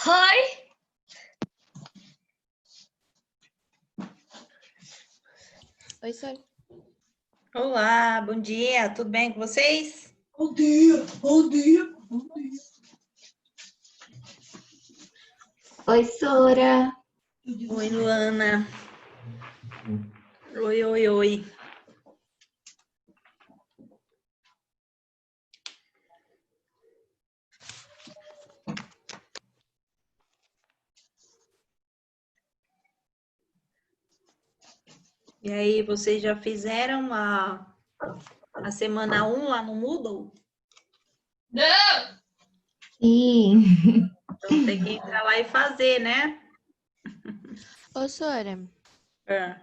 Oi! Oi, Sônia. Olá, bom dia, tudo bem com vocês? Bom dia, bom dia, bom dia. Oi, Sora. Oi, Luana. Oi, oi, oi. E aí, vocês já fizeram a semana 1 lá no Moodle? Não! Sim. Então tem que entrar lá e fazer, né? Ô, Sora, É.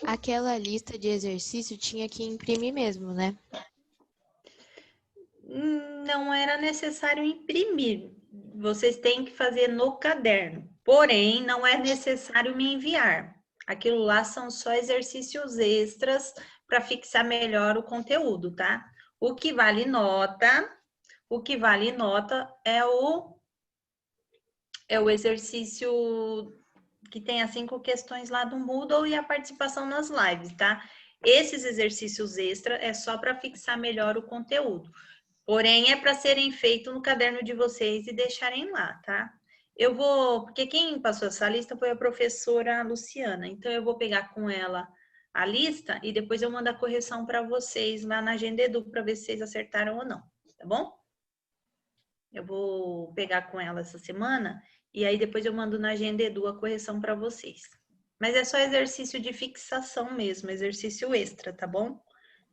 aquela lista de exercício tinha que imprimir mesmo, né? Não era necessário imprimir. Vocês têm que fazer no caderno. Porém, não é necessário me enviar. Aquilo lá são só exercícios extras para fixar melhor o conteúdo, tá? O que vale nota é o exercício que tem as 5 questões lá do Moodle e a participação nas lives, tá? Esses exercícios extras é só para fixar melhor o conteúdo. Porém, é para serem feitos no caderno de vocês e deixarem lá, tá? Eu vou, porque quem passou essa lista foi a professora Luciana, então eu vou pegar com ela a lista e depois eu mando a correção para vocês lá na Agenda Edu para ver se vocês acertaram ou não, tá bom? Eu vou pegar com ela essa semana e aí depois eu mando na Agenda Edu a correção para vocês. Mas é só exercício de fixação mesmo, exercício extra, tá bom?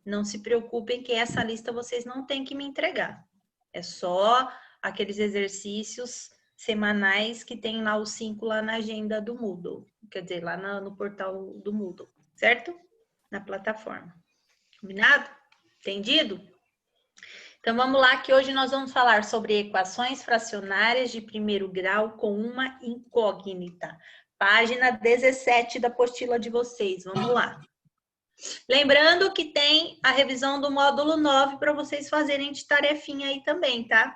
Não se preocupem que essa lista vocês não têm que me entregar. É só aqueles exercícios semanais que tem lá os 5 lá na agenda do Moodle. Quer dizer, lá no portal do Moodle, certo? Na plataforma. Combinado? Entendido? Então, vamos lá, que hoje nós vamos falar sobre equações fracionárias de primeiro grau com uma incógnita. Página 17 da apostila de vocês. Vamos lá. Lembrando que tem a revisão do módulo 9 para vocês fazerem de tarefinha aí também, tá?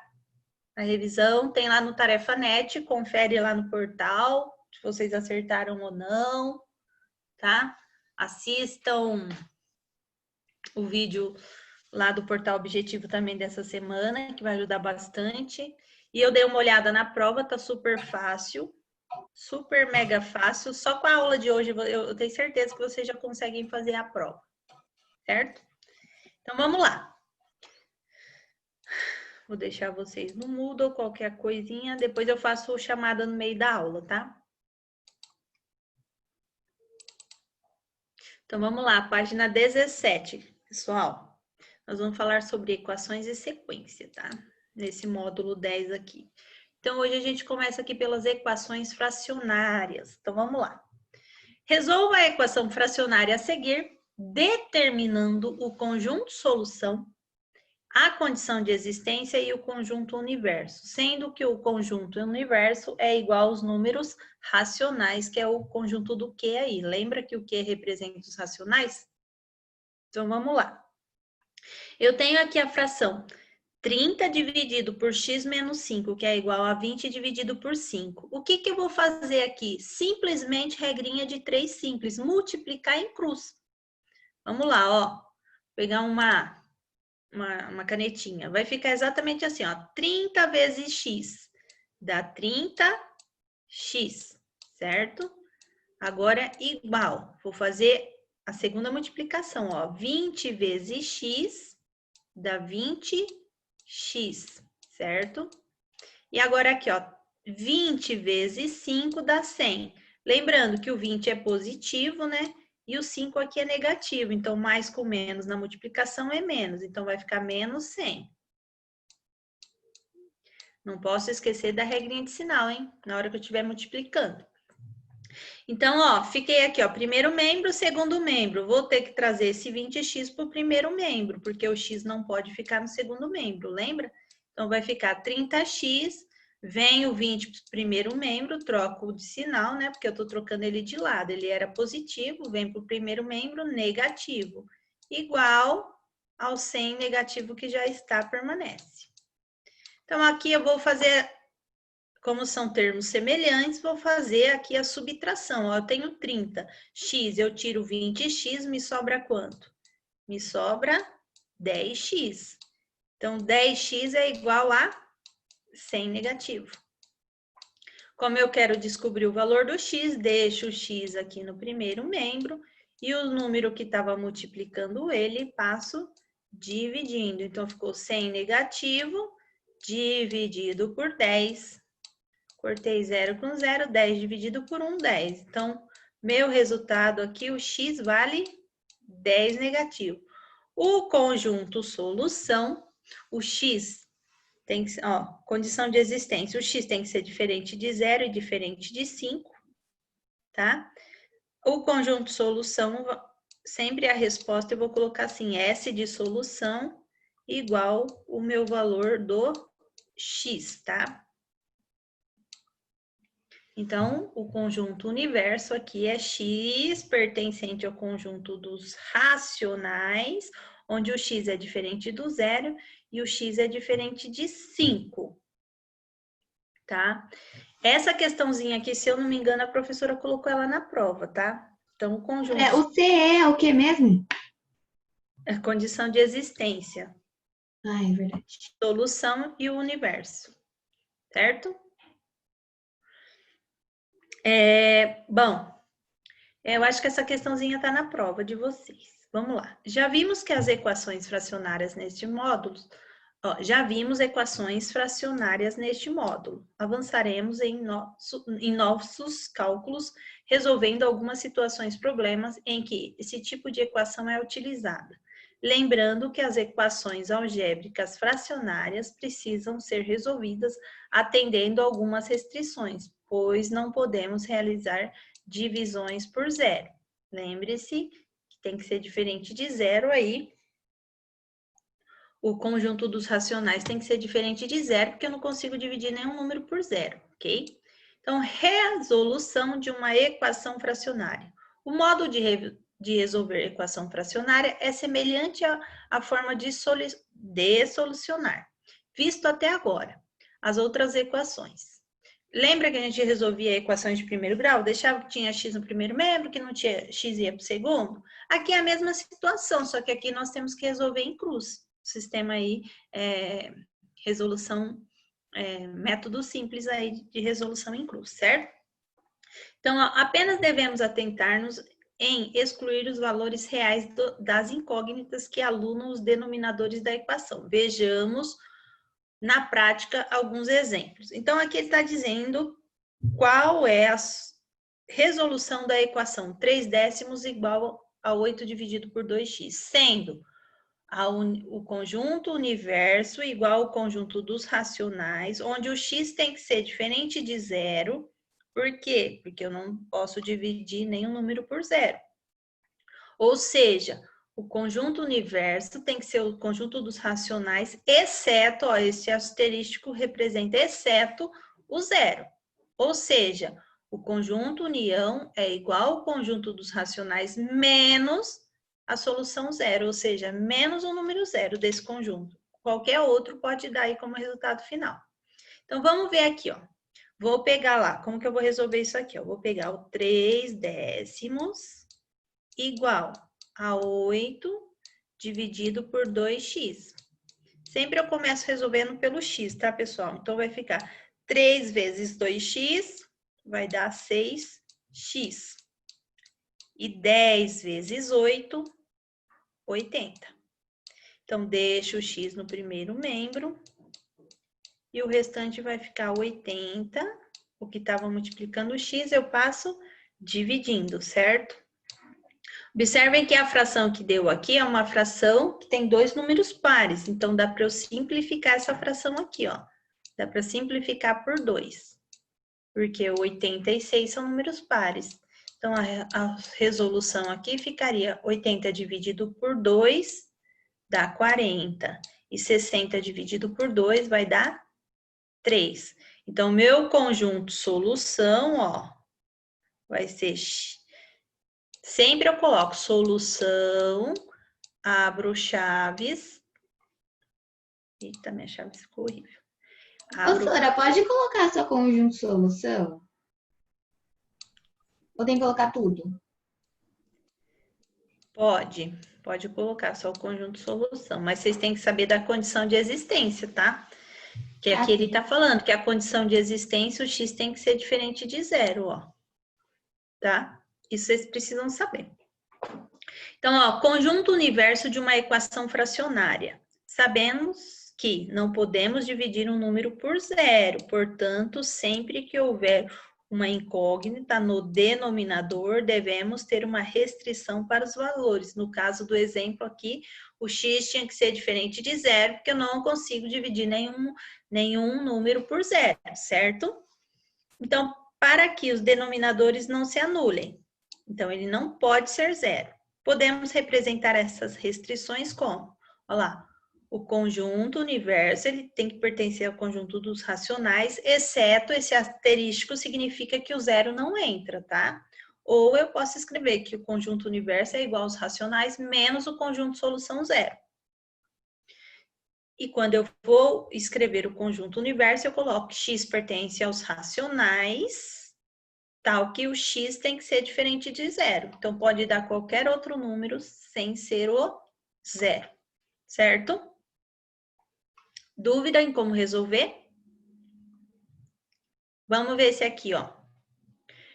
A revisão tem lá no TarefaNet, confere lá no portal, se vocês acertaram ou não, tá? Assistam o vídeo lá do portal Objetivo também dessa semana, que vai ajudar bastante. E eu dei uma olhada na prova, tá super fácil, super mega fácil. Só com a aula de hoje eu tenho certeza que vocês já conseguem fazer a prova, certo? Então, vamos lá. Vou deixar vocês no Moodle, qualquer coisinha. Depois eu faço chamada no meio da aula, tá? Então, vamos lá. Página 17, pessoal. Nós vamos falar sobre equações e sequência, tá? Nesse módulo 10 aqui. Então, hoje a gente começa aqui pelas equações fracionárias. Então, vamos lá. Resolva a equação fracionária a seguir, determinando o conjunto solução, a condição de existência e o conjunto universo, sendo que o conjunto universo é igual aos números racionais, que é o conjunto do Q aí. Lembra que o Q representa os racionais? Então, vamos lá. Eu tenho aqui a fração 30 dividido por x menos 5, que é igual a 20 dividido por 5. O que eu vou fazer aqui? Simplesmente regrinha de 3 simples, multiplicar em cruz. Vamos lá, ó. Vou pegar uma canetinha. Vai ficar exatamente assim, ó. 30 vezes x dá 30x, certo? Agora, igual. Vou fazer a segunda multiplicação, ó. 20 vezes x dá 20x, certo? E agora aqui, ó. 20 vezes 5 dá 100. Lembrando que o 20 é positivo, né? E o 5 aqui é negativo, então mais com menos na multiplicação é menos, então vai ficar menos 100. Não posso esquecer da regrinha de sinal, hein? Na hora que eu estiver multiplicando. Então, ó, fiquei aqui, ó, primeiro membro, segundo membro. Vou ter que trazer esse 20x para o primeiro membro, porque o x não pode ficar no segundo membro, lembra? Então, vai ficar 30x, vem o 20 para o primeiro membro, troco de sinal, né? Porque eu estou trocando ele de lado. Ele era positivo, vem para o primeiro membro, negativo. Igual ao 100 negativo que já está, permanece. Então, aqui eu vou fazer... Como são termos semelhantes, vou fazer aqui a subtração. Ó, eu tenho 30. X, eu tiro 20x, me sobra quanto? Me sobra 10x. Então, 10x é igual a 100 negativo. Como eu quero descobrir o valor do x, deixo o x aqui no primeiro membro e o número que estava multiplicando ele, passo dividindo. Então, ficou 100 negativo dividido por 10. Cortei 0 com 0, 10 dividido por 1, 10. Então, meu resultado aqui, o x vale 10 negativo. O conjunto solução, o x tem que, ó, condição de existência, o x tem que ser diferente de 0 e diferente de 5, tá? O conjunto solução, sempre a resposta eu vou colocar assim, S de solução igual o meu valor do x, tá? Então, o conjunto universo aqui é x pertencente ao conjunto dos racionais, onde o x é diferente do 0 e o x é diferente de 5, tá? Essa questãozinha aqui, se eu não me engano, a professora colocou ela na prova, tá? Então, o conjunto... O CE é o que mesmo? É condição de existência. Ah, é verdade. Solução e o universo, certo? Bom, eu acho que essa questãozinha está na prova de vocês. Vamos lá. Já vimos que as equações fracionárias neste módulo... já vimos equações fracionárias neste módulo. Avançaremos em nossos cálculos, resolvendo algumas situações, problemas em que esse tipo de equação é utilizada. Lembrando que as equações algébricas fracionárias precisam ser resolvidas atendendo a algumas restrições, pois não podemos realizar divisões por zero. Lembre-se que tem que ser diferente de zero aí. O conjunto dos racionais tem que ser diferente de zero, porque eu não consigo dividir nenhum número por zero, ok? Então, resolução de uma equação fracionária. O modo de resolver equação fracionária é semelhante à forma de solucionar, visto até agora, as outras equações. Lembra que a gente resolvia equações de primeiro grau? Deixava que tinha x no primeiro membro, que não tinha x ia para o segundo? Aqui é a mesma situação, só que aqui nós temos que resolver em cruz. Sistema aí, resolução, método simples aí de resolução em cruz, certo? Então, apenas devemos atentar-nos em excluir os valores reais das incógnitas que alunam os denominadores da equação. Vejamos na prática alguns exemplos. Então, aqui ele está dizendo qual é a resolução da equação 3/10 igual a 8 dividido por 2x, sendo o conjunto universo igual ao conjunto dos racionais, onde o x tem que ser diferente de zero. Por quê? Porque eu não posso dividir nenhum número por zero. Ou seja, o conjunto universo tem que ser o conjunto dos racionais, exceto, ó, esse asterístico representa exceto o zero. Ou seja, o conjunto união é igual ao conjunto dos racionais menos a solução zero, ou seja, menos o número zero desse conjunto. Qualquer outro pode dar aí como resultado final. Então, vamos ver aqui, ó. Vou pegar lá, como que eu vou resolver isso aqui? Eu vou pegar o 3/10 igual a 8 dividido por 2x. Sempre eu começo resolvendo pelo x, tá, pessoal? Então, vai ficar 3 vezes 2x, vai dar 6x. E 10 vezes 8, 80. Então, deixo o x no primeiro membro. E o restante vai ficar 80. O que estava multiplicando o x, eu passo dividindo, certo? Observem que a fração que deu aqui é uma fração que tem dois números pares. Então, dá para eu simplificar essa fração aqui, ó. Dá para simplificar por 2, porque 86 são números pares. Então, a resolução aqui ficaria 80 dividido por 2 dá 40. E 60 dividido por 2 vai dar 3. Então, meu conjunto solução, ó, vai ser... Sempre eu coloco solução, abro chaves. Eita, minha chave ficou horrível. Professora, pode colocar só conjunto solução? Ou tem que colocar tudo? Pode colocar só o conjunto solução, mas vocês têm que saber da condição de existência, tá? Que aqui ele tá falando que a condição de existência, o x tem que ser diferente de 0, ó. Tá? Isso vocês precisam saber. Então, ó, conjunto universo de uma equação fracionária. Sabemos que não podemos dividir um número por 0, portanto, sempre que houver uma incógnita no denominador, devemos ter uma restrição para os valores. No caso do exemplo aqui, o x tinha que ser diferente de 0, porque eu não consigo dividir nenhum número por 0, certo? Então, para que os denominadores não se anulem. Então, ele não pode ser 0. Podemos representar essas restrições como? Olha lá, o conjunto universo, ele tem que pertencer ao conjunto dos racionais, exceto esse asterístico significa que o 0 não entra, tá? Ou eu posso escrever que o conjunto universo é igual aos racionais menos o conjunto solução 0. E quando eu vou escrever o conjunto universo, eu coloco que x pertence aos racionais, tal que o x tem que ser diferente de 0. Então, pode dar qualquer outro número sem ser o 0, certo? Dúvida em como resolver? Vamos ver esse aqui, ó.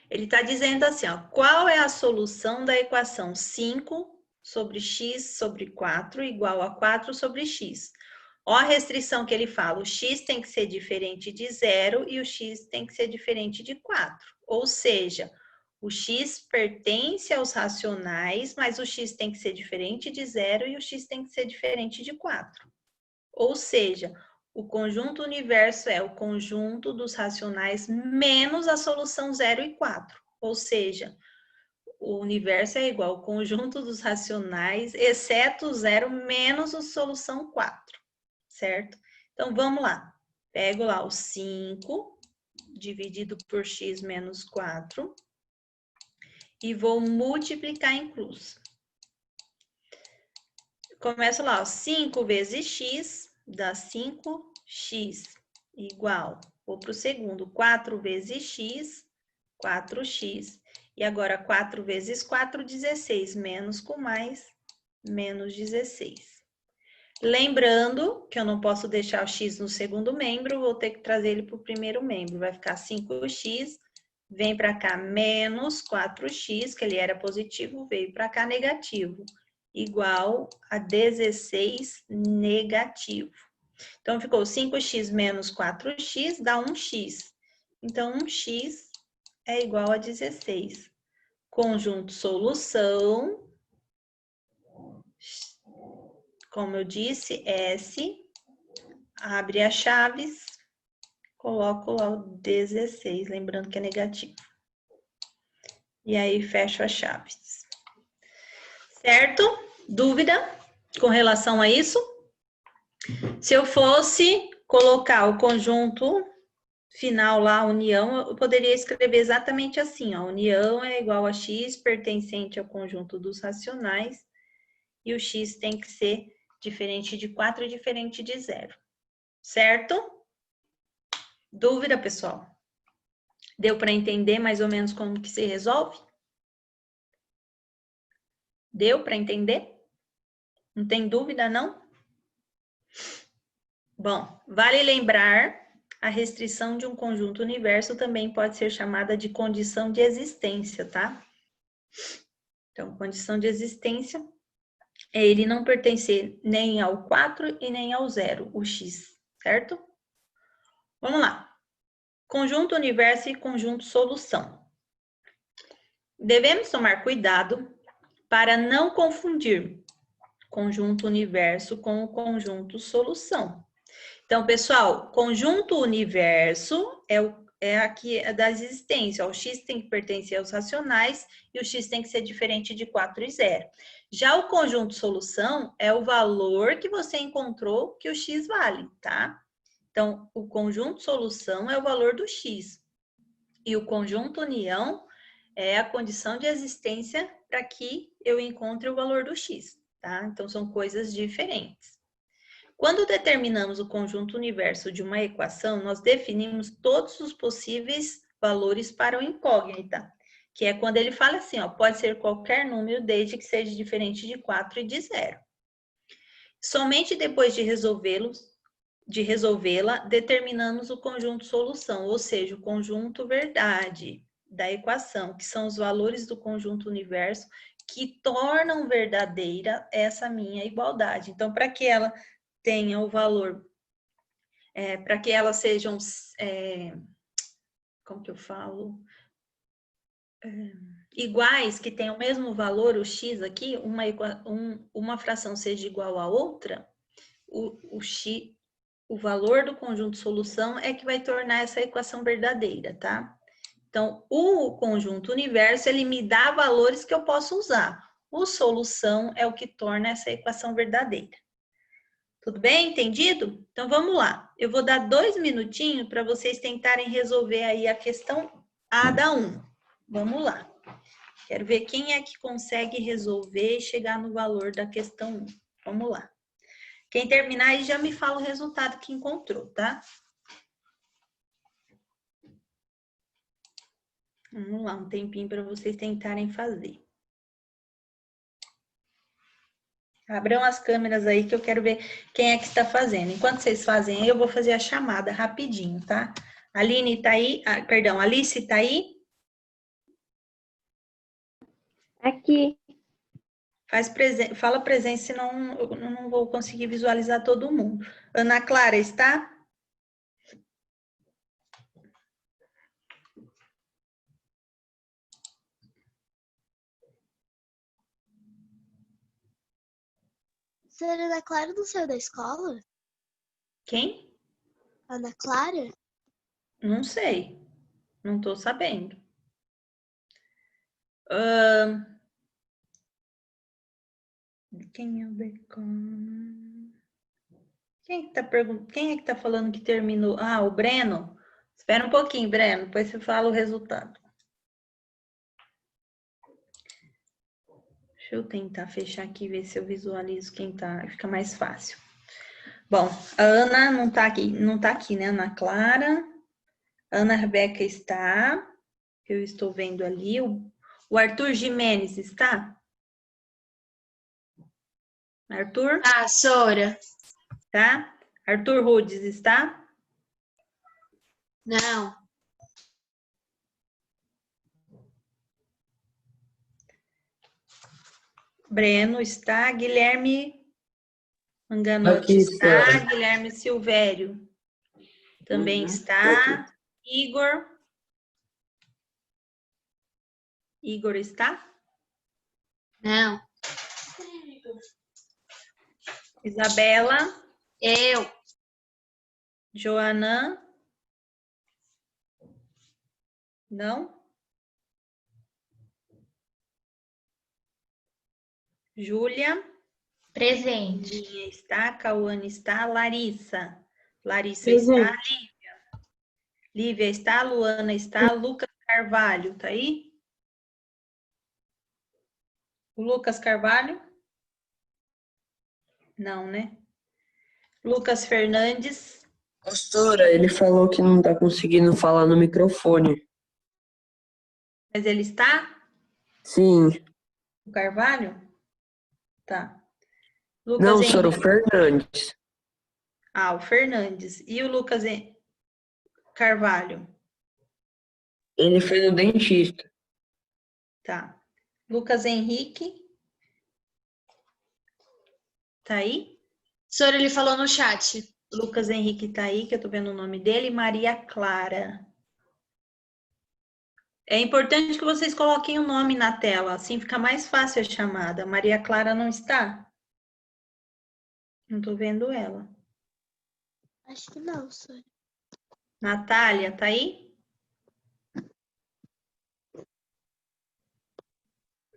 Ele está dizendo assim, ó, qual é a solução da equação 5 sobre x sobre 4 igual a 4 sobre x? Ó a restrição que ele fala, o x tem que ser diferente de 0 e o x tem que ser diferente de 4. Ou seja, o x pertence aos racionais, mas o x tem que ser diferente de 0 e o x tem que ser diferente de 4. Ou seja, o conjunto universo é o conjunto dos racionais menos a solução 0 e 4. Ou seja, o universo é igual ao conjunto dos racionais, exceto o 0 menos a solução 4. Certo? Então, vamos lá. Pego lá o 5 dividido por x menos 4 e vou multiplicar em cruz. Começo lá, ó, 5 vezes x dá 5x igual, vou para o segundo, 4 vezes x, 4x. E agora 4 vezes 4, 16, menos com mais, menos 16. Lembrando que eu não posso deixar o x no segundo membro, vou ter que trazer ele para o primeiro membro. Vai ficar 5x, vem para cá menos 4x, que ele era positivo, veio para cá negativo, igual a 16 negativo. Então, ficou 5x menos 4x dá 1x. Então, 1x é igual a 16. Conjunto solução... Como eu disse, S, abre as chaves, coloco lá o 16, lembrando que é negativo. E aí, fecho as chaves. Certo? Dúvida com relação a isso? Se eu fosse colocar o conjunto final lá, a união, eu poderia escrever exatamente assim, ó. União é igual a x pertencente ao conjunto dos racionais e o x tem que ser diferente de 4 e diferente de 0. Certo? Dúvida, pessoal? Deu para entender mais ou menos como que se resolve? Deu para entender? Não tem dúvida, não? Bom, vale lembrar, a restrição de um conjunto universo também pode ser chamada de condição de existência, tá? Então, condição de existência é ele não pertencer nem ao 4 e nem ao 0, o x, certo? Vamos lá. Conjunto universo e conjunto solução. Devemos tomar cuidado para não confundir conjunto universo com o conjunto solução. Então, pessoal, conjunto universo é aqui da existência. O x tem que pertencer aos racionais e o x tem que ser diferente de 4 e 0. Já o conjunto solução é o valor que você encontrou que o x vale, tá? Então, o conjunto solução é o valor do x. E o conjunto união é a condição de existência para que eu encontre o valor do x, tá? Então, são coisas diferentes. Quando determinamos o conjunto universo de uma equação, nós definimos todos os possíveis valores para o incógnita, que é quando ele fala assim, ó, pode ser qualquer número desde que seja diferente de 4 e de 0. Somente depois de resolvê-la, determinamos o conjunto solução, ou seja, o conjunto verdade da equação, que são os valores do conjunto universo que tornam verdadeira essa minha igualdade. Então, para que ela tenha o valor, para que elas sejam, como que eu falo? Iguais, que tenham o mesmo valor, o x aqui, uma fração seja igual a outra, o valor do conjunto solução é que vai tornar essa equação verdadeira, tá? Então, o conjunto universo, ele me dá valores que eu posso usar. O solução é o que torna essa equação verdadeira. Tudo bem? Entendido? Então, vamos lá. Eu vou dar 2 minutinhos para vocês tentarem resolver aí a questão A da 1. Vamos lá. Quero ver quem é que consegue resolver e chegar no valor da questão 1. Vamos lá. Quem terminar aí já me fala o resultado que encontrou, tá? Vamos lá, um tempinho para vocês tentarem fazer. Abram as câmeras aí que eu quero ver quem é que está fazendo. Enquanto vocês fazem aí, eu vou fazer a chamada rapidinho, tá? Aline tá aí? Perdão, Alice tá aí? Aqui. Fala presença, senão eu não vou conseguir visualizar todo mundo. Ana Clara está? Senhora Ana Clara não saiu da escola? Quem? Ana Clara? Não sei. Não estou sabendo. Quem é o Becon? Quem é que tá falando que terminou? Ah, o Breno. Espera um pouquinho, Breno, depois você fala o resultado. Deixa eu tentar fechar aqui e ver se eu visualizo quem tá, fica mais fácil. Bom, a Ana não tá aqui, né? Ana Clara. A Ana Rebeca está. Eu estou vendo ali. O Arthur Jimenez está? Arthur? Ah, Sora. Tá? Arthur Rudes está? Não. Breno está. Guilherme Manganotti está. Guilherme Silvério também está. Igor está? Não. Isabela? Eu. Joanã? Não? Júlia? Presente. Linha está. Cauane está. Larissa? Larissa Presente. está. Lívia? Lívia está. Luana está. Lucas Carvalho, tá aí? O Lucas Carvalho? Não, né? Lucas Fernandes? Pastora, ele falou que não tá conseguindo falar no microfone. Mas ele está? Sim. O Carvalho? Tá. Lucas Não, Henrique. senhor, o Fernandes. Ah, o Fernandes. E o Lucas Carvalho? Ele foi no dentista. Tá. Lucas Henrique? Tá aí? Sora, ele falou no chat. Lucas Henrique tá aí, que eu tô vendo o nome dele. Maria Clara. É importante que vocês coloquem o nome na tela, assim fica mais fácil a chamada. Maria Clara não está? Não tô vendo ela. Acho que não, Sônia. Natália, tá aí?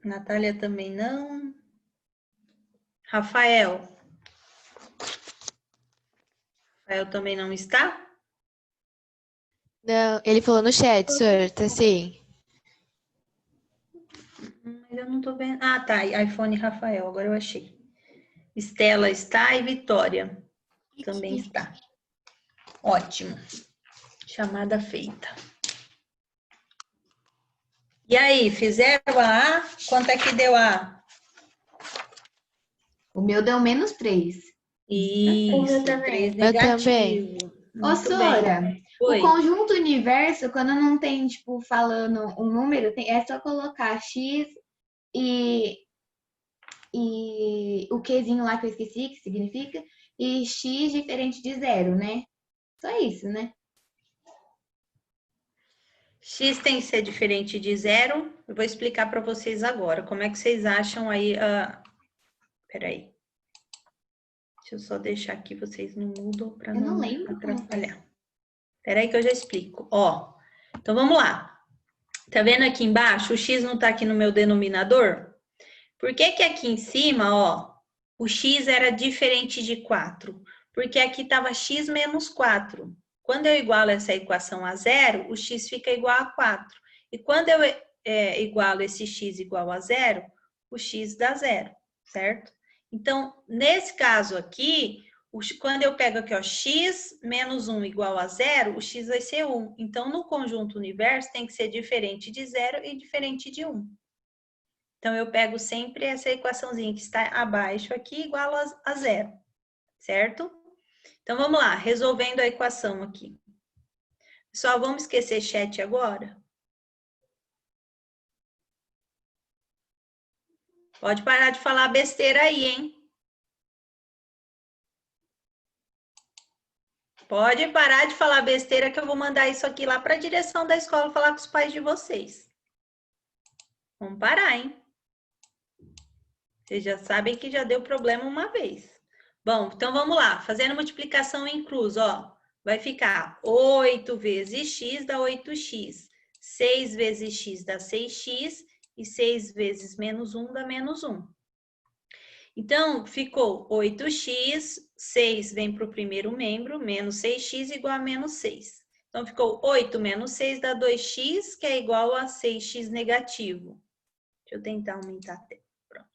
Natália também não. Rafael. Rafael também não está? Não, ele falou no chat, senhor, tá sim. Mas eu não tô vendo. Ah, tá. iPhone Rafael, agora eu achei. Estela está e Vitória também está. Ótimo. Chamada feita. E aí, fizeram a A? Quanto é que deu a A? O meu deu -3. Isso, 3 Eu negativo. Ô, Muito Sora, bem. o Oi. conjunto universo, quando não tem, tipo, falando um número, é só colocar x e o quezinho lá que eu esqueci, que significa, e x diferente de 0, né? Só isso, né? X tem que ser diferente de 0. Eu vou explicar para vocês agora. Como é que vocês acham aí? Peraí. Deixa eu só deixar aqui, vocês não mudam para Eu não não lembro como faz. atrapalhar. Peraí que eu já explico. Ó, então vamos lá. Tá vendo aqui embaixo? O X não tá aqui no meu denominador? Por que que aqui em cima, ó, o X era diferente de 4? Porque aqui tava X menos 4. Quando eu igualo essa equação a 0, o X fica igual a 4. E quando eu igualo esse X igual a 0, o X dá 0, certo? Então, nesse caso aqui, quando eu pego aqui, ó, x menos 1 igual a 0, o x vai ser 1. Então, no conjunto universo, tem que ser diferente de 0 e diferente de 1. Então, eu pego sempre essa equaçãozinha que está abaixo aqui, igual a 0, certo? Então, vamos lá, resolvendo a equação aqui. Pessoal, vamos esquecer chat agora? Pode parar de falar besteira aí, hein? Pode parar de falar besteira que eu vou mandar isso aqui lá para a direção da escola falar com os pais de vocês. Vamos parar, hein? Vocês já sabem que já deu problema uma vez. Bom, então vamos lá. Fazendo multiplicação em cruz, ó. Vai ficar 8 vezes x dá 8x. 6 vezes x dá 6x. E 6 vezes menos 1 dá menos 1. Então, ficou 8x, 6 vem para o primeiro membro, menos 6x igual a menos 6. Então, ficou 8 menos 6 dá 2x, que é igual a 6x negativo. Deixa eu tentar aumentar a tela. Pronto.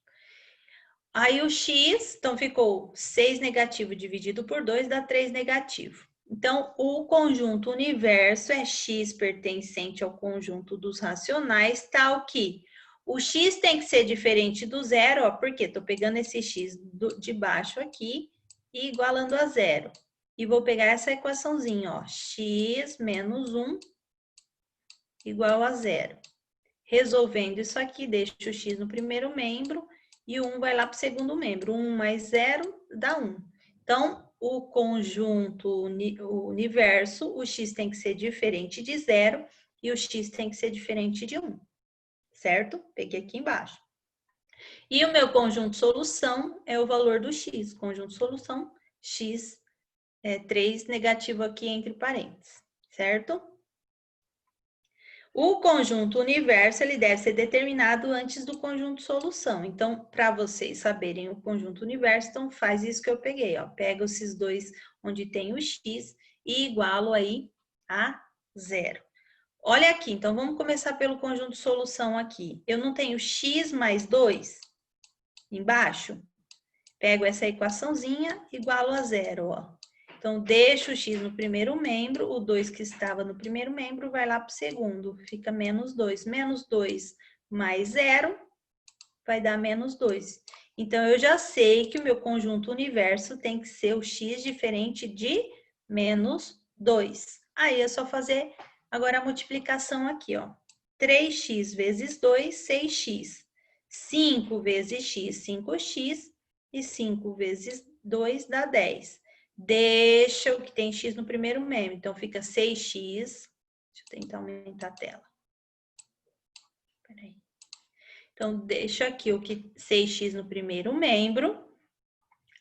Aí o x, então ficou 6 negativo dividido por 2 dá 3 negativo. Então, o conjunto universo é x pertencente ao conjunto dos racionais, tal que o x tem que ser diferente do zero, ó, porque estou pegando esse x de baixo aqui e igualando a zero. E vou pegar essa equaçãozinha, ó, x menos 1 igual a zero. Resolvendo isso aqui, deixo o x no primeiro membro e o 1 vai lá para o segundo membro. 1 mais 0 dá 1. Então, o conjunto o universo, o x tem que ser diferente de 0 e o x tem que ser diferente de 1. Certo? Peguei aqui embaixo. E o meu conjunto solução é o valor do x. Conjunto solução, x é 3 negativo aqui entre parênteses. Certo? O conjunto universo, ele deve ser determinado antes do conjunto solução. Então, para vocês saberem o conjunto universo, então faz isso que eu peguei, ó. Pega esses dois onde tem o x e igualo aí a 0. Olha aqui, então vamos começar pelo conjunto solução aqui. Eu não tenho x mais 2 embaixo? Pego essa equaçãozinha, igualo a 0, ó. Então, deixo o x no primeiro membro, o 2 que estava no primeiro membro vai lá para o segundo, fica menos 2. Menos 2 mais 0 vai dar menos 2. Então, eu já sei que o meu conjunto universo tem que ser o x diferente de menos 2. Aí é só fazer agora a multiplicação aqui, ó. 3x vezes 2, 6x. 5 vezes x, 5x. E 5 vezes 2 dá 10. Deixa o que tem x no primeiro membro. Então, fica 6x. Deixa eu tentar aumentar a tela. Peraí. Então, deixa aqui o que 6x no primeiro membro.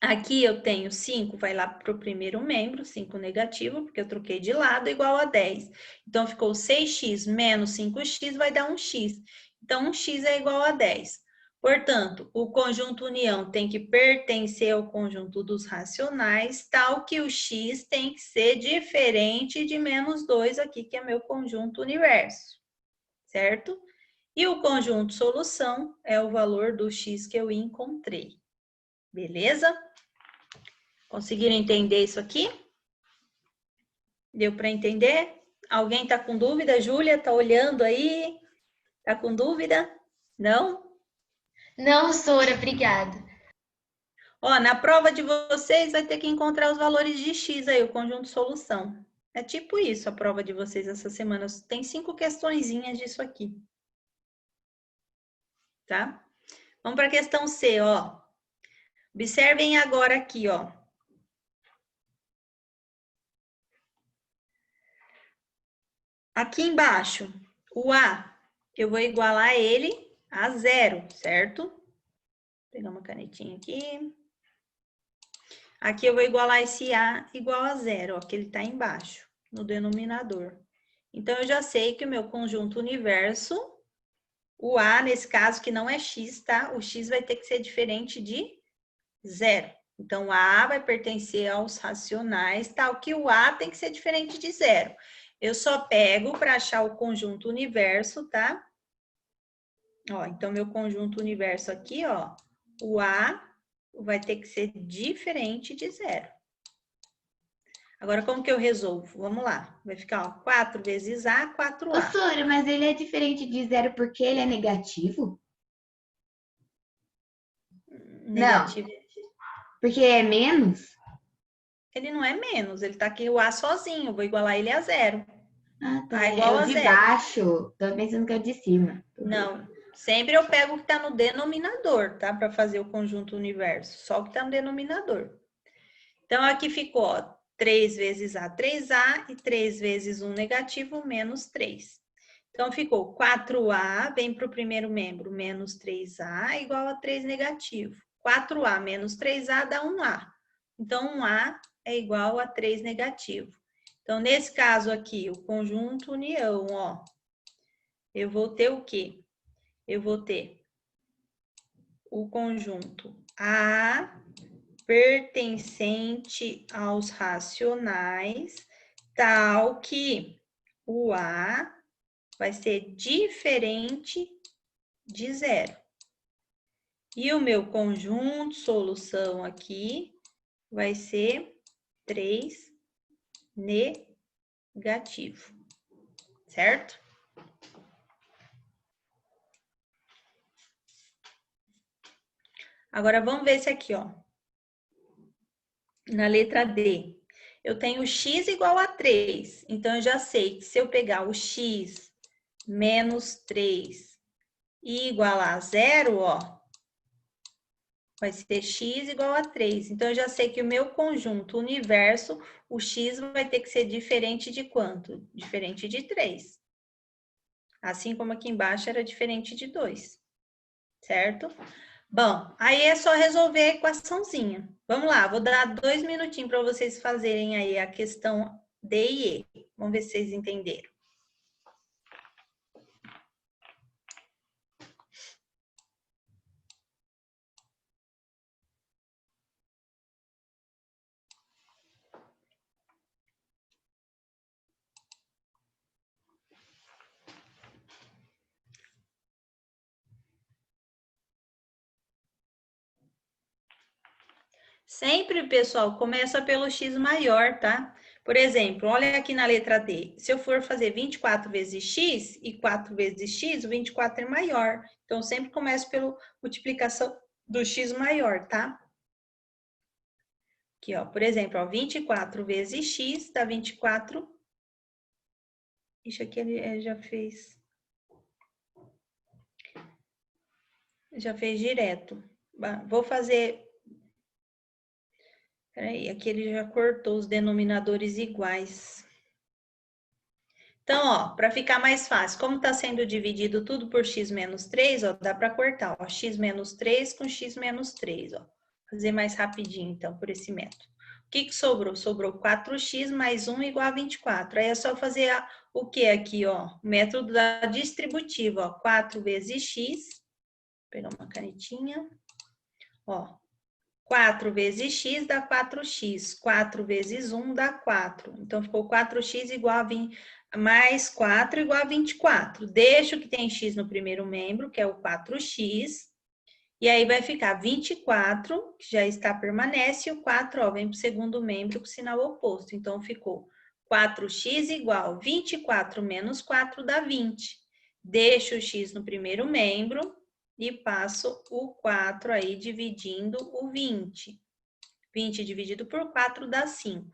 Aqui eu tenho 5, vai lá para o primeiro membro, 5 negativo, porque eu troquei de lado, igual a 10. Então, ficou 6x menos 5x vai dar 1x. Então, 1x é igual a 10. Portanto, o conjunto união tem que pertencer ao conjunto dos racionais, tal que o x tem que ser diferente de menos 2 aqui, que é meu conjunto universo, certo? E o conjunto solução é o valor do x que eu encontrei. Beleza? Conseguiram entender isso aqui? Deu para entender? Alguém está com dúvida? Júlia, está olhando aí? Está com dúvida? Não? Não, Sora, obrigada. Ó, na prova de vocês vai ter que encontrar os valores de x aí, o conjunto solução. É tipo isso a prova de vocês essa semana. Tem 5 questõezinhas disso aqui. Tá? Vamos para a questão C, ó. Observem agora aqui, ó. Aqui embaixo, o A, eu vou igualar ele a 0, certo? Vou pegar uma canetinha aqui. Aqui eu vou igualar esse A igual a 0, ó, que ele está embaixo, no denominador. Então, eu já sei que o meu conjunto universo, o A, nesse caso, que não é x, tá? O x vai ter que ser diferente de 0. Então, o A vai pertencer aos racionais, tal que o A tem que ser diferente de 0. Eu só pego para achar o conjunto universo, tá? Ó, então, meu conjunto universo aqui, ó, o A vai ter que ser diferente de 0. Agora, como que eu resolvo? Vamos lá. Vai ficar, ó, 4 vezes A, 4A. Ô, Sora, mas ele é diferente de 0 porque ele é negativo? Negativo. Porque é menos? Ele não é menos, ele tá aqui o A sozinho. Eu vou igualar ele a 0. Ah, tá. A igual É a o de 0. baixo. Tô pensando que é o de cima. Não. Sempre eu pego o que tá no denominador, tá? Para fazer o conjunto universo. Só o que tá no denominador. Então, aqui ficou, ó, 3 vezes A, 3A, e 3 vezes 1 negativo, menos 3. Então, ficou 4A, vem para o primeiro membro, menos 3A, igual a 3 negativo. 4A menos 3A dá 1A. Então, 1A é igual a 3 negativo. Então, nesse caso aqui, o conjunto união, ó, eu vou ter o quê? Eu vou ter o conjunto A pertencente aos racionais, tal que o A vai ser diferente de 0. E o meu conjunto solução aqui vai ser 3 negativo, certo? Agora, vamos ver esse aqui, ó. Na letra D, eu tenho x igual a 3. Então, eu já sei que se eu pegar o x menos 3 e igualar a 0, ó, vai ser x igual a 3. Então, eu já sei que o meu conjunto universo, o x vai ter que ser diferente de quanto? Diferente de 3. Assim como aqui embaixo era diferente de 2. Certo? Bom, aí é só resolver a equaçãozinha. Vamos lá, vou dar 2 minutinhos para vocês fazerem aí a questão D e E. Vamos ver se vocês entenderam. Sempre, pessoal, começa pelo x maior, tá? Por exemplo, olha aqui na letra D. Se eu for fazer 24 vezes x e 4 vezes x, o 24 é maior. Então, sempre começo pela multiplicação do x maior, tá? Aqui, ó, por exemplo, ó, 24 vezes x dá 24. Isso aqui ele já fez. Já fez direto. Vou fazer. Peraí, aqui ele já cortou os denominadores iguais. Então, ó, para ficar mais fácil, como está sendo dividido tudo por x menos 3, ó, dá para cortar, ó, x menos 3 com x menos 3, ó. fazer mais rapidinho, então, por esse método. O que sobrou? Sobrou 4x mais 1 igual a 24. Aí é só fazer o que aqui, ó? O método da distributiva, ó. 4 vezes x. Vou pegar uma canetinha. Ó. 4 vezes x dá 4x. 4 vezes 1 dá 4. Então, ficou 4x igual a 20, mais 4 igual a 24. Deixa o que tem x no primeiro membro, que é o 4x. E aí vai ficar 24, que já está permanece, e o 4, ó, vem para o segundo membro com sinal oposto. Então, ficou 4x igual 24 menos 4 dá 20. Deixo o x no primeiro membro e passo o 4 aí dividindo o 20. 20 dividido por 4 dá 5.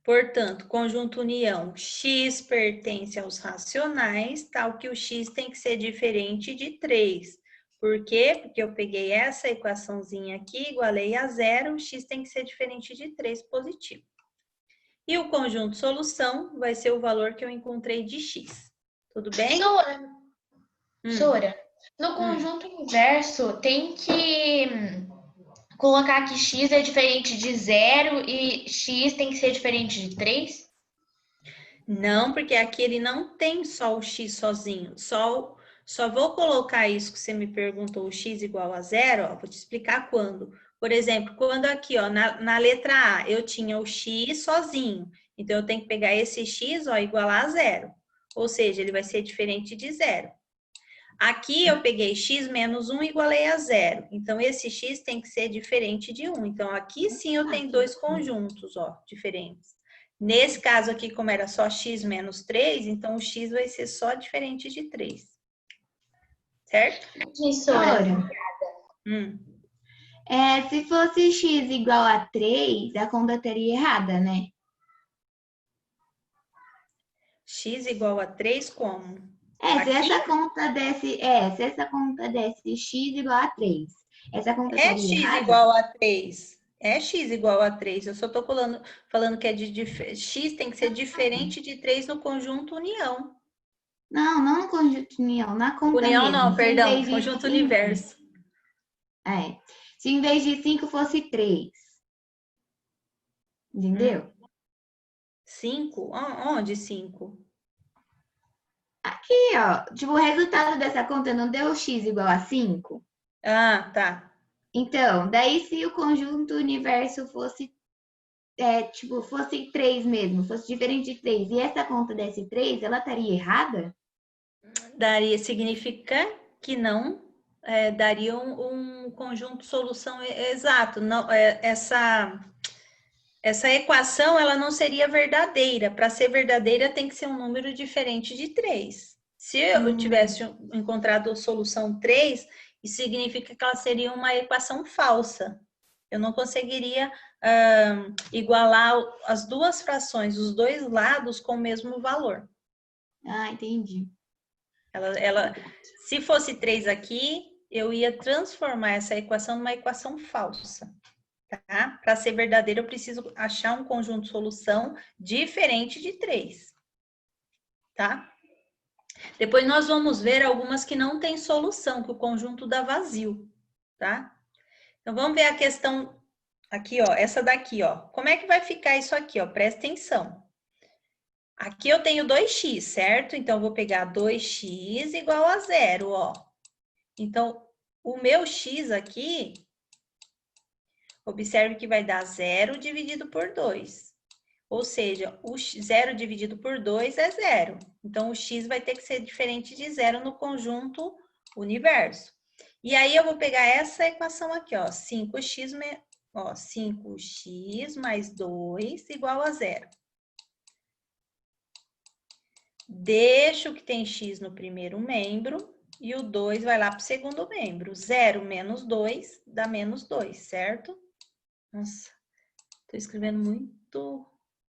Portanto, conjunto união, x pertence aos racionais, tal que o x tem que ser diferente de 3. Por quê? Porque eu peguei essa equaçãozinha aqui, igualei a 0, o x tem que ser diferente de 3 positivo. E o conjunto solução vai ser o valor que eu encontrei de x. Tudo bem? Sora, no conjunto inverso, tem que colocar que x é diferente de 0 e x tem que ser diferente de 3? Não, porque aqui ele não tem só o x sozinho. Só vou colocar isso que você me perguntou, o x igual a 0, ó, vou te explicar quando. Por exemplo, quando aqui, ó, na letra A, eu tinha o x sozinho. Então, eu tenho que pegar esse x, ó, igualar a 0. Ou seja, ele vai ser diferente de 0. Aqui, eu peguei x menos 1 igualei a 0. Então, esse x tem que ser diferente de 1. Então, aqui sim eu tenho dois conjuntos, ó, diferentes. Nesse caso aqui, como era só x menos 3, então o x vai ser só diferente de 3. Certo? Sora, Se fosse x igual a 3, a conta estaria errada, né? X igual a 3 como? Se essa conta desse x igual a 3, essa conta É estaria x errada? igual a 3. É x igual a 3. Eu só estou falando que x tem que ser diferente de 3 no conjunto união. Não no conjunto união, na conta União mesmo. não, Se em perdão, vez de conjunto 5, universo. Se em vez de 5 fosse 3. Entendeu? 5? Onde 5? Aqui, ó. Tipo, o resultado dessa conta não deu x igual a 5? Ah, tá. Então, daí se o conjunto universo fosse, fosse 3 mesmo, fosse diferente de 3, e essa conta desse 3, ela estaria errada? Significa que não daria um conjunto solução exato. Não, essa equação ela não seria verdadeira. Para ser verdadeira, tem que ser um número diferente de 3. Se eu tivesse encontrado a solução 3, isso significa que ela seria uma equação falsa. Eu não conseguiria igualar as duas frações, os dois lados com o mesmo valor. Ah, entendi. Se fosse 3 aqui, eu ia transformar essa equação numa equação falsa. Tá? Para ser verdadeira, eu preciso achar um conjunto de solução diferente de 3. Tá? Depois nós vamos ver algumas que não têm solução, que o conjunto dá vazio. Tá? Então, vamos ver a questão aqui, ó. Essa daqui, ó. Como é que vai ficar isso aqui, ó? Presta atenção. Aqui eu tenho 2x, certo? Então, eu vou pegar 2x igual a 0, ó. Então, o meu x aqui, observe que vai dar 0 dividido por 2. Ou seja, o 0 dividido por 2 é 0. Então, o x vai ter que ser diferente de 0 no conjunto universo. E aí, eu vou pegar essa equação aqui, ó. 5x mais 2 igual a 0. Deixo o que tem x no primeiro membro e o 2 vai lá para o segundo membro. 0 menos 2 dá menos 2, certo? Nossa, estou escrevendo muito,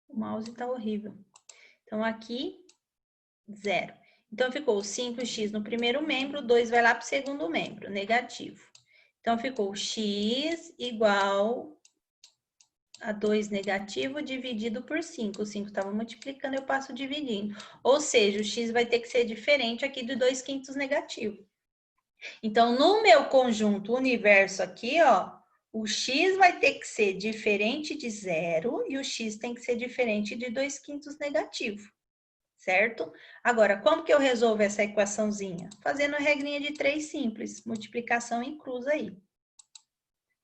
o mouse está horrível. Então, aqui, 0. Então, ficou 5x no primeiro membro, 2 vai lá para o segundo membro, negativo. Então, ficou x igual a 2 negativo dividido por 5. O 5 estava multiplicando, eu passo dividindo. Ou seja, o x vai ter que ser diferente aqui do 2/5 negativo. Então, no meu conjunto universo aqui, ó, o x vai ter que ser diferente de 0 e o x tem que ser diferente de 2/5 negativo, certo? Agora, como que eu resolvo essa equaçãozinha? Fazendo a regrinha de 3 simples, multiplicação em cruz aí.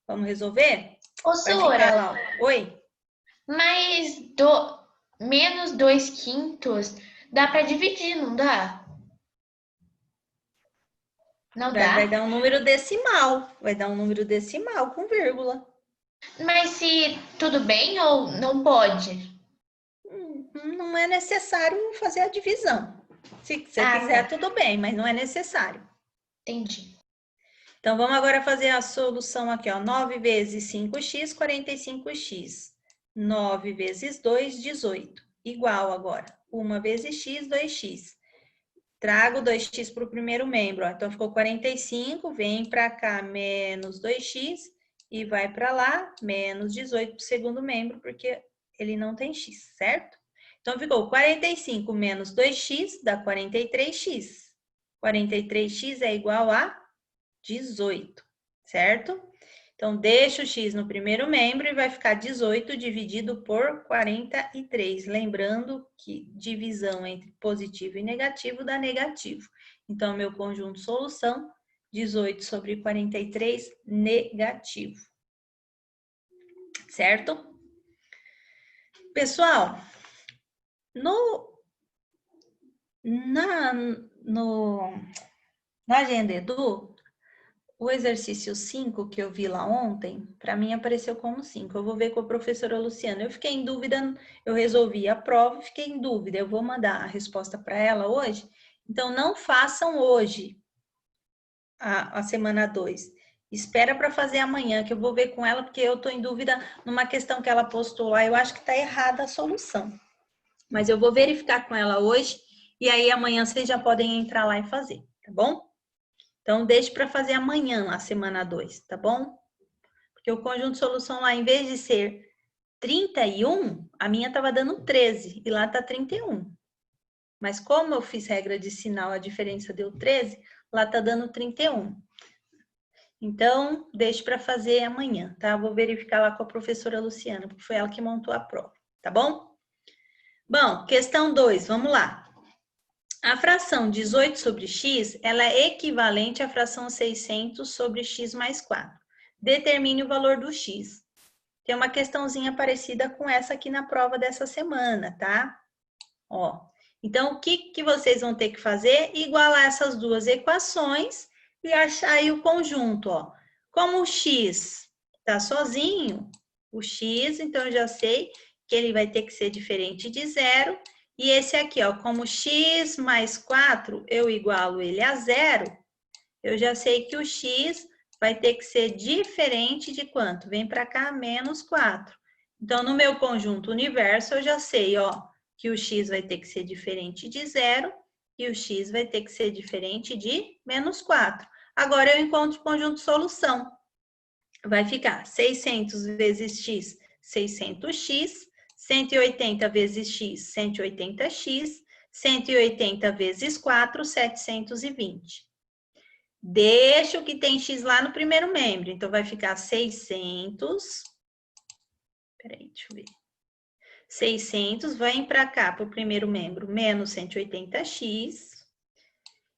Vamos resolver? Ô, Vai ficar Sora, lá, ó. Oi? mas menos 2/5 dá para dividir, não dá? Não Vai dá? dar um número decimal. Vai dar um número decimal com vírgula. Mas se tudo bem ou não pode? Não é necessário fazer a divisão. Se você quiser, Tá. tudo bem, mas não é necessário. Entendi. Então, vamos agora fazer a solução aqui, ó. 9 vezes 5x, 45x. 9 vezes 2, 18. Igual agora. 1 vezes x, 2x. Trago 2x para o primeiro membro, ó. Então, ficou 45, vem para cá, menos 2x, e vai para lá, menos 18 para o segundo membro, porque ele não tem x, certo? Então, ficou 45 menos 2x, dá 43x. 43x é igual a 18, certo? Então, deixa o x no primeiro membro e vai ficar 18 dividido por 43. Lembrando que divisão entre positivo e negativo dá negativo. Então, meu conjunto solução, 18 sobre 43, negativo. Certo? Pessoal, na Agenda Edu, o exercício 5 que eu vi lá ontem, para mim apareceu como 5. Eu vou ver com a professora Luciana. Eu fiquei em dúvida, eu resolvi a prova, fiquei em dúvida. Eu vou mandar a resposta para ela hoje. Então, não façam hoje a semana 2. Espera para fazer amanhã, que eu vou ver com ela, porque eu estou em dúvida numa questão que ela postou lá. Eu acho que está errada a solução. Mas eu vou verificar com ela hoje, e aí amanhã vocês já podem entrar lá e fazer, tá bom? Então, deixe para fazer amanhã, a semana 2, tá bom? Porque o conjunto de solução lá, em vez de ser 31, a minha estava dando 13, e lá está 31. Mas como eu fiz regra de sinal, a diferença deu 13, lá está dando 31. Então, deixe para fazer amanhã, tá? Vou verificar lá com a professora Luciana, porque foi ela que montou a prova, tá bom? Bom, questão 2, vamos lá. A fração 18 sobre x, ela é equivalente à fração 600 sobre x mais 4. Determine o valor do x. Tem uma questãozinha parecida com essa aqui na prova dessa semana, tá? Ó, então, o que vocês vão ter que fazer? Igualar essas duas equações e achar aí o conjunto, ó. Como o x tá sozinho, o x, então eu já sei que ele vai ter que ser diferente de 0. E esse aqui, ó, como x mais 4, eu igualo ele a 0, eu já sei que o x vai ter que ser diferente de quanto? Vem para cá, menos 4. Então, no meu conjunto universo, eu já sei, ó, que o x vai ter que ser diferente de 0 e o x vai ter que ser diferente de menos 4. Agora, eu encontro o conjunto solução. Vai ficar 600 vezes x, 600x. 180 vezes x, 180x. 180 vezes 4, 720. Deixa o que tem x lá no primeiro membro. Então, vai ficar 600. Peraí, deixa eu ver. 600, vem para cá, para o primeiro membro, menos 180x.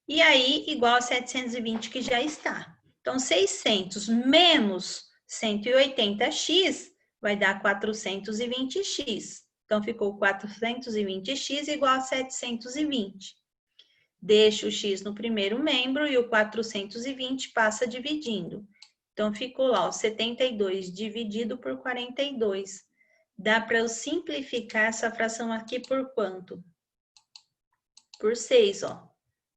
E aí, igual a 720 que já está. Então, 600 menos 180x vai dar 420x. Então, ficou 420x igual a 720. Deixa o x no primeiro membro e o 420 passa dividindo. Então, ficou lá o 72 dividido por 42. Dá para eu simplificar essa fração aqui por quanto? Por 6, ó.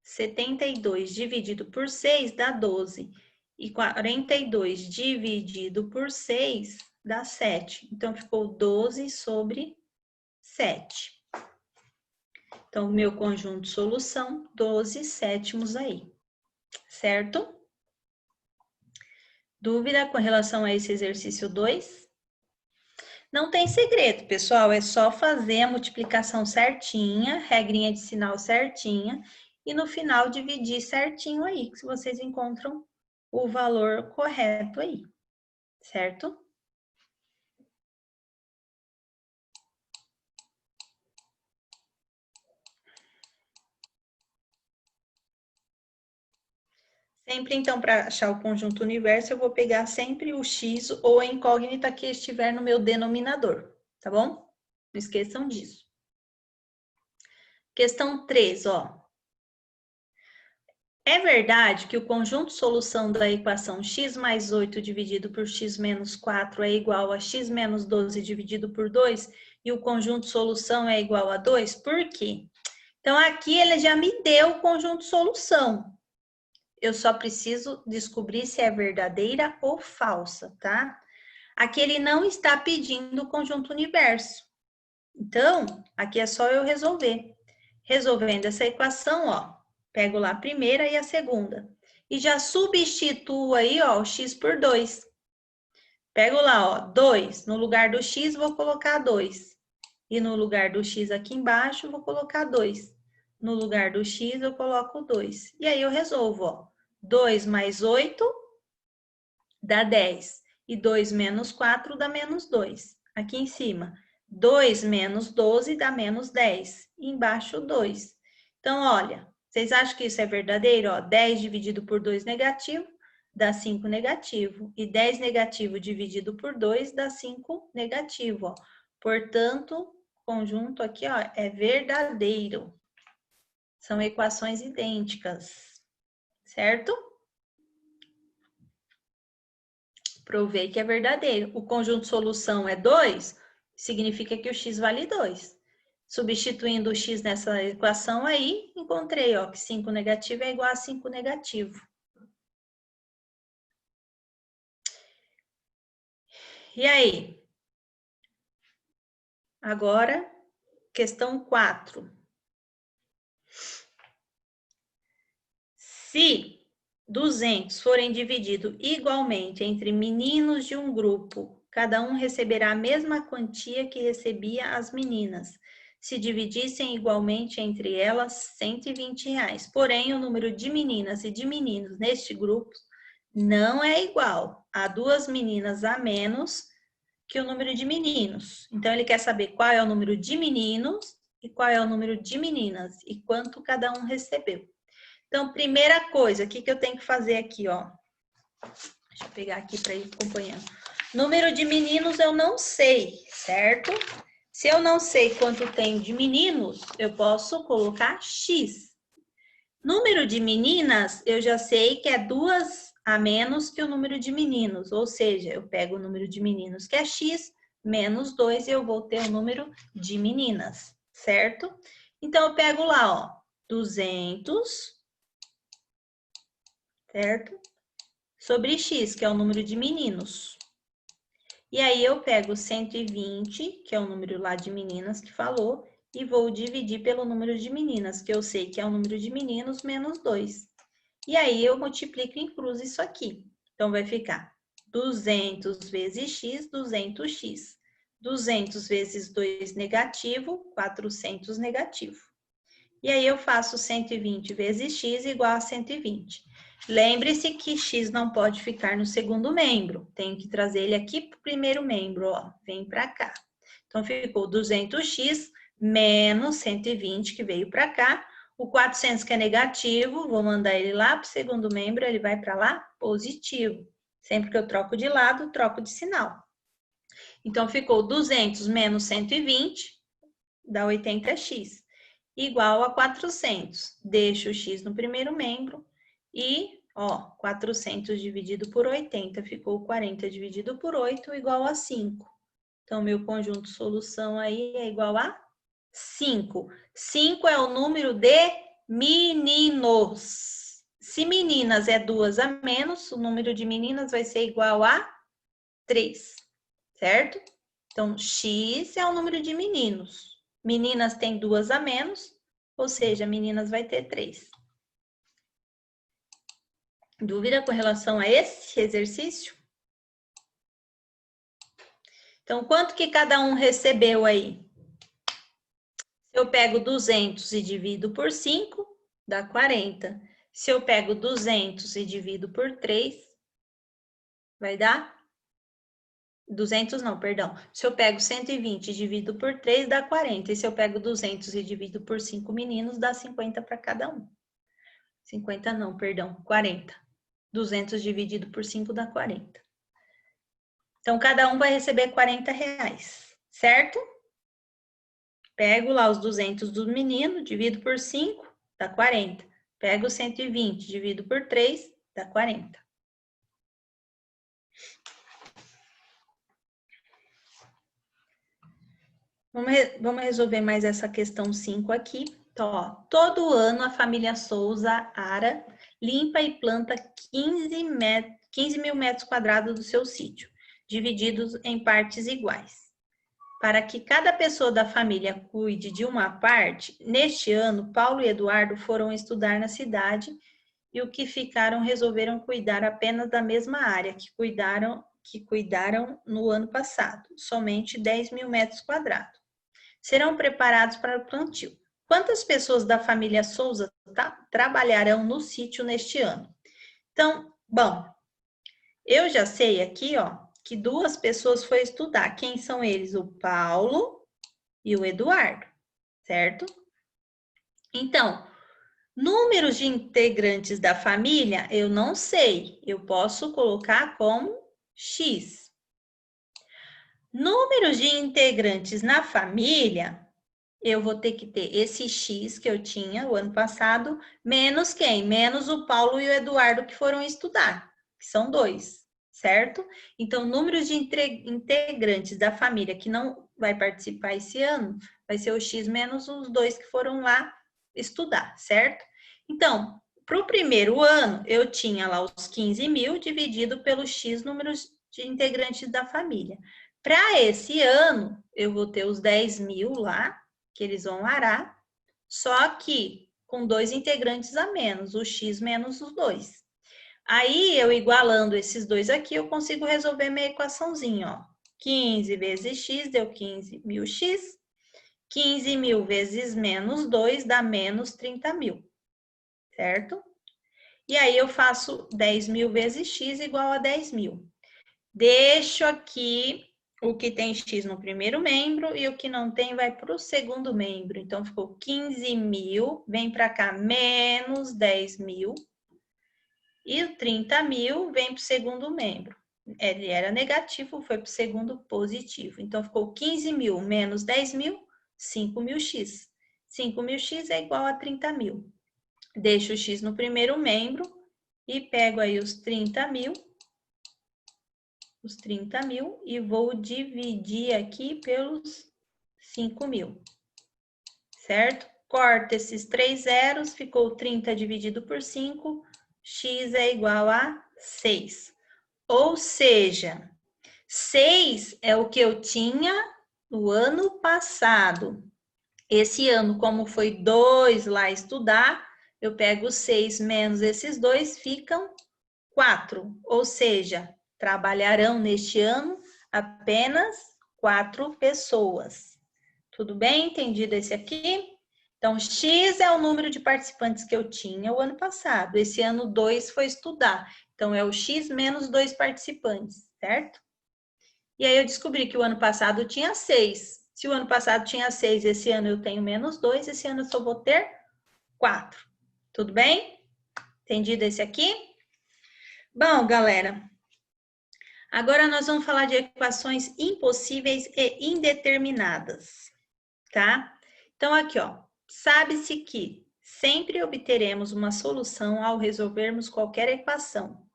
72 dividido por 6 dá 12. E 42 dividido por 6 dá 7. Então, ficou 12 sobre 7. Então, o meu conjunto de solução, 12 sétimos aí. Certo? Dúvida com relação a esse exercício 2? Não tem segredo, pessoal. É só fazer a multiplicação certinha, regrinha de sinal certinha. E no final dividir certinho aí, que vocês encontram o valor correto aí. certo? Sempre, então, para achar o conjunto universo, eu vou pegar sempre o x ou a incógnita que estiver no meu denominador, tá bom? Não esqueçam disso. Questão 3, ó. É verdade que o conjunto solução da equação x mais 8 dividido por x menos 4 é igual a x menos 12 dividido por 2 e o conjunto solução é igual a 2? Por quê? Então, aqui ele já me deu o conjunto solução. Eu só preciso descobrir se é verdadeira ou falsa, tá? Aqui ele não está pedindo o conjunto universo. Então, aqui é só eu resolver. Resolvendo essa equação, ó, pego lá a primeira e a segunda. E já substituo aí, ó, o x por 2. Pego lá, ó, 2. No lugar do x, vou colocar 2. E no lugar do x aqui embaixo, vou colocar 2. No lugar do x, eu coloco 2. E aí eu resolvo, ó. 2 mais 8 dá 10. E 2 menos 4 dá menos 2. Aqui em cima, 2 menos 12 dá menos 10. E embaixo, 2. Então, olha, vocês acham que isso é verdadeiro? Ó, 10 dividido por 2 negativo dá 5 negativo. E 10 negativo dividido por 2 dá 5 negativo, ó. Portanto, conjunto aqui, ó, é verdadeiro. São equações idênticas, certo? Provei que é verdadeiro. O conjunto solução é 2, significa que o x vale 2. Substituindo o x nessa equação aí, encontrei, ó, que 5 negativo é igual a 5 negativo. E aí? Agora, questão 4. Se 200 forem divididos igualmente entre meninos de um grupo, cada um receberá a mesma quantia que recebia as meninas. Se dividissem igualmente entre elas, R$120. Porém, o número de meninas e de meninos neste grupo não é igual. Há 2 meninas a menos que o número de meninos. Então, ele quer saber qual é o número de meninos e qual é o número de meninas e quanto cada um recebeu. Então, primeira coisa, o que eu tenho que fazer aqui, ó? Deixa eu pegar aqui para ir acompanhando. Número de meninos eu não sei, certo? Se eu não sei quanto tem de meninos, eu posso colocar X. Número de meninas, eu já sei que é 2 a menos que o número de meninos. Ou seja, eu pego o número de meninos, que é X, menos 2, e eu vou ter o número de meninas, certo? Então, eu pego lá, ó, 200... certo? Sobre X, que é o número de meninos. E aí, eu pego 120, que é o número lá de meninas que falou, e vou dividir pelo número de meninas, que eu sei que é o número de meninos, menos 2. E aí, eu multiplico em cruz isso aqui. Então, vai ficar 200 vezes X, 200X. 200 vezes 2 negativo, 400 negativo. E aí, eu faço 120 vezes X igual a 120. Lembre-se que X não pode ficar no segundo membro. Tenho que trazer ele aqui para o primeiro membro, ó. Vem para cá. Então, ficou 200x menos 120, que veio para cá. O 400, que é negativo, vou mandar ele lá para o segundo membro, ele vai para lá positivo. Sempre que eu troco de lado, troco de sinal. Então, ficou 200 menos 120, dá 80x. Igual a 400. Deixo o x no primeiro membro e, ó, 400 dividido por 80 ficou 40 dividido por 8 igual a 5. Então, meu conjunto solução aí é igual a 5. 5 é o número de meninos. Se meninas é 2 a menos, o número de meninas vai ser igual a 3, certo? Então, x é o número de meninos. Meninas tem 2 a menos, ou seja, meninas vai ter 3. Dúvida com relação a esse exercício? Então, quanto que cada um recebeu aí? Se eu pego 200 e divido por 5, dá 40. Se eu pego 200 e divido por 3, vai dar 200 não, perdão. Se eu pego 120 e divido por 3, dá 40. E se eu pego 200 e divido por 5 meninos, dá 50 para cada um. 50 não, perdão, 40. 200 dividido por 5 dá 40. Então, cada um vai receber 40 reais, certo? Pego lá os 200 do menino, divido por 5, dá 40. Pego 120, divido por 3, dá 40. Vamos resolver mais essa questão 5 aqui. Então, ó, todo ano a família Souza ara, limpa e planta 15 mil metros quadrados do seu sítio, divididos em partes iguais. Para que cada pessoa da família cuide de uma parte, neste ano, Paulo e Eduardo foram estudar na cidade e o que ficaram resolveram cuidar apenas da mesma área que cuidaram no ano passado, somente 10 mil metros quadrados. Serão preparados para o plantio. Quantas pessoas da família Souza trabalharão no sítio neste ano? Então, bom, eu já sei aqui, ó, que 2 pessoas foram estudar. Quem são eles? O Paulo e o Eduardo, certo? Então, números de integrantes da família, eu não sei. Eu posso colocar como X. Números de integrantes na família, eu vou ter que ter esse X que eu tinha o ano passado, menos quem? Menos o Paulo e o Eduardo que foram estudar, que são 2, certo? Então, números de integrantes da família que não vai participar esse ano, vai ser o X menos os 2 que foram lá estudar, certo? Então, para o primeiro ano, eu tinha lá os 15 mil dividido pelo X números de integrantes da família. Para esse ano, eu vou ter os 10 mil lá, que eles vão arar, só que com 2 integrantes a menos, o X menos os 2. Aí, eu igualando esses 2 aqui, eu consigo resolver minha equaçãozinha, ó. 15 vezes X deu 15 mil X. 15 mil vezes menos 2 dá menos 30 mil, certo? E aí, eu faço 10 mil vezes X igual a 10 mil. Deixo aqui o que tem X no primeiro membro e o que não tem vai para o segundo membro. Então, ficou 15 mil, vem para cá menos 10 mil. E o 30 mil vem para o segundo membro. Ele era negativo, foi para o segundo positivo. Então, ficou 15 mil menos 10 mil, 5 mil X. 5 mil X é igual a 30 mil. Deixo o X no primeiro membro e pego aí os 30 mil e vou dividir aqui pelos 5 mil, certo? Corta esses 3 zeros, ficou 30 dividido por 5, X é igual a 6. Ou seja, 6 é o que eu tinha no ano passado. Esse ano, como foi 2 lá estudar, eu pego 6 menos esses 2, ficam 4. Ou seja, trabalharão neste ano apenas 4 pessoas. Tudo bem? Entendido esse aqui? Então, X é o número de participantes que eu tinha o ano passado. Esse ano, 2 foi estudar. Então, é o X menos 2 participantes, certo? E aí, eu descobri que o ano passado tinha 6. Se o ano passado tinha 6, esse ano eu tenho menos 2, esse ano eu só vou ter 4. Tudo bem? Entendido esse aqui? Bom, galera, agora nós vamos falar de equações impossíveis e indeterminadas, tá? Então, aqui, ó, sabe-se que sempre obteremos uma solução ao resolvermos qualquer equação.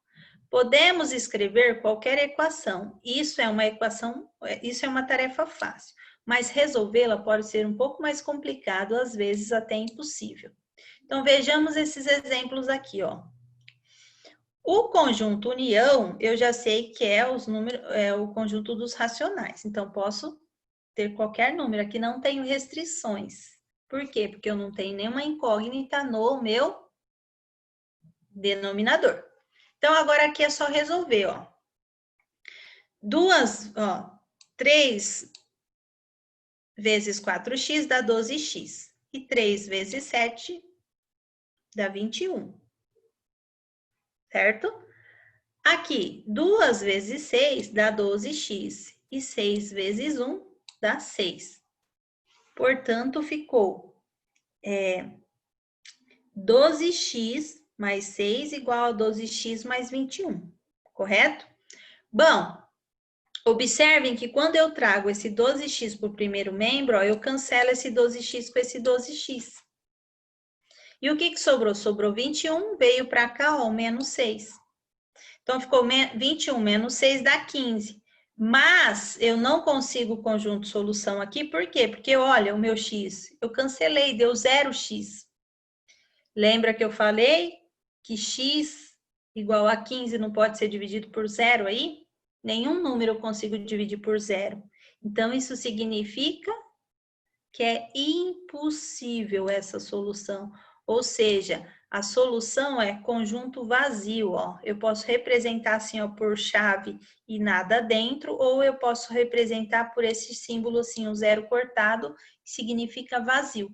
Podemos escrever qualquer equação. Isso é uma tarefa fácil, mas resolvê-la pode ser um pouco mais complicado, às vezes até impossível. Então, vejamos esses exemplos aqui, ó. O conjunto união, eu já sei que é o conjunto dos racionais. Então, posso ter qualquer número. Aqui não tenho restrições. Por quê? Porque eu não tenho nenhuma incógnita no meu denominador. Então, agora aqui é só resolver, ó. 3 vezes 4x dá 12x. E 3 vezes 7 dá 21. Certo? Aqui, 2 vezes 6 dá 12x. E 6 vezes 1 dá 6. Portanto, ficou 12x mais 6 igual a 12x mais 21. Correto? Bom, observem que quando eu trago esse 12x para o primeiro membro, ó, eu cancelo esse 12x com esse 12x. E o que sobrou? Sobrou 21, veio para cá, ó, menos 6. Então, ficou 21 menos 6 dá 15. Mas eu não consigo o conjunto solução aqui, por quê? Porque, olha, o meu x, eu cancelei, deu 0x. Lembra que eu falei que x igual a 15 não pode ser dividido por 0 aí? Nenhum número eu consigo dividir por 0. Então, isso significa que é impossível essa solução. Ou seja, a solução é conjunto vazio, ó. Eu posso representar assim, ó, por chave e nada dentro, ou eu posso representar por esse símbolo assim, o 0 cortado, que significa vazio,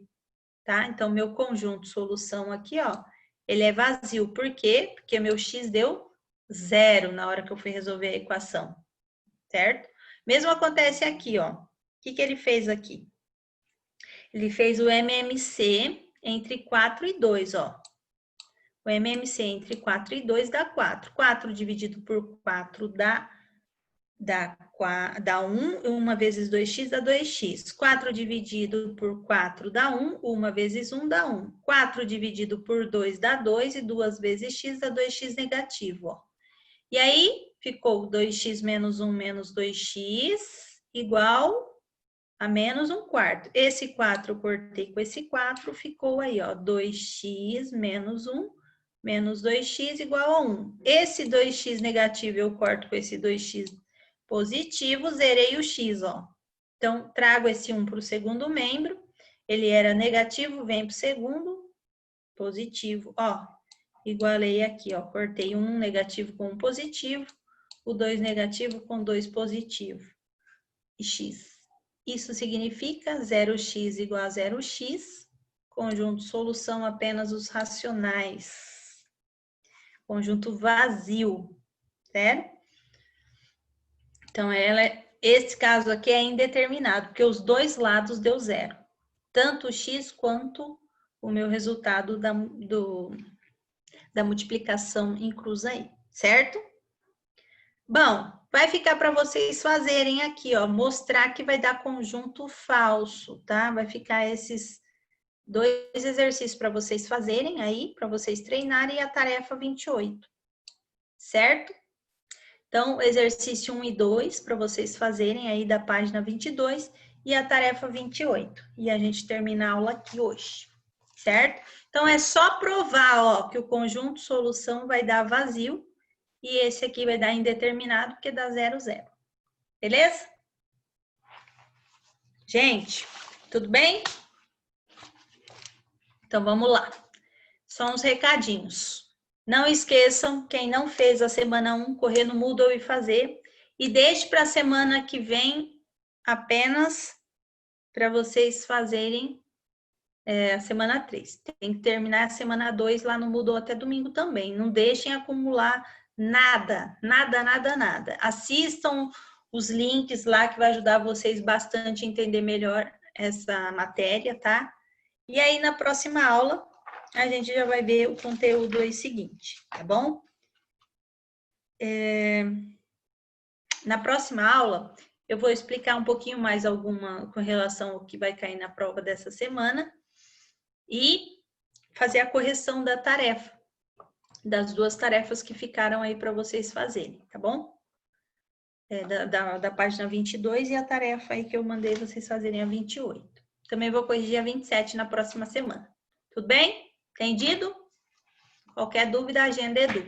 tá? Então, meu conjunto solução aqui, ó, ele é vazio. Por quê? Porque meu x deu 0 na hora que eu fui resolver a equação, certo? Mesmo acontece aqui, ó. O que ele fez aqui? Ele fez o MMC entre 4 e 2, ó. O MMC entre 4 e 2 dá 4. 4 dividido por 4 dá 1. 1 vezes 2x dá 2x. 4 dividido por 4 dá 1. 1 vezes 1 dá 1. 4 dividido por 2 dá 2. E 2 vezes x dá 2x negativo, ó. E aí, ficou 2x menos 1 menos 2x igual a menos 1/4. Esse 4 eu cortei com esse 4, ficou aí, ó, 2x menos 1 menos 2x igual a 1. Esse 2x negativo eu corto com esse 2x positivo, zerei o x, ó. Então, trago esse 1 para o segundo membro, ele era negativo, vem para o segundo, positivo, ó. Igualei aqui, ó, cortei um negativo com um positivo, o 2 negativo com 2 positivo, e x. Isso significa 0x igual a 0x, conjunto solução apenas os racionais. Conjunto vazio, certo? Então, esse caso aqui é indeterminado, porque os dois lados deu 0. Tanto o x quanto o meu resultado da multiplicação em cruz aí, certo? Bom, vai ficar para vocês fazerem aqui, ó, mostrar que vai dar conjunto falso, tá? Vai ficar esses 2 exercícios para vocês fazerem aí, para vocês treinarem a tarefa 28, certo? Então, exercício 1 e 2 para vocês fazerem aí da página 22 e a tarefa 28. E a gente termina a aula aqui hoje, certo? Então, é só provar, ó, que o conjunto solução vai dar vazio e esse aqui vai dar indeterminado, porque dá 0, 0. Beleza? Gente, tudo bem? Então, vamos lá. Só uns recadinhos. Não esqueçam, quem não fez a semana 1, correr no Moodle e fazer. E deixe para a semana que vem apenas para vocês fazerem a semana 3. Tem que terminar a semana 2 lá no Moodle até domingo também. Não deixem acumular nada, nada, nada, nada. Assistam os links lá que vai ajudar vocês bastante a entender melhor essa matéria, tá? E aí, na próxima aula, a gente já vai ver o conteúdo aí seguinte, tá bom? Na próxima aula, eu vou explicar um pouquinho mais com relação ao que vai cair na prova dessa semana e fazer a correção da tarefa, das 2 tarefas que ficaram aí para vocês fazerem, tá bom? Da página 22 e a tarefa aí que eu mandei vocês fazerem a 28. Também vou corrigir a 27 na próxima semana. Tudo bem? Entendido? Qualquer dúvida, agenda Edu.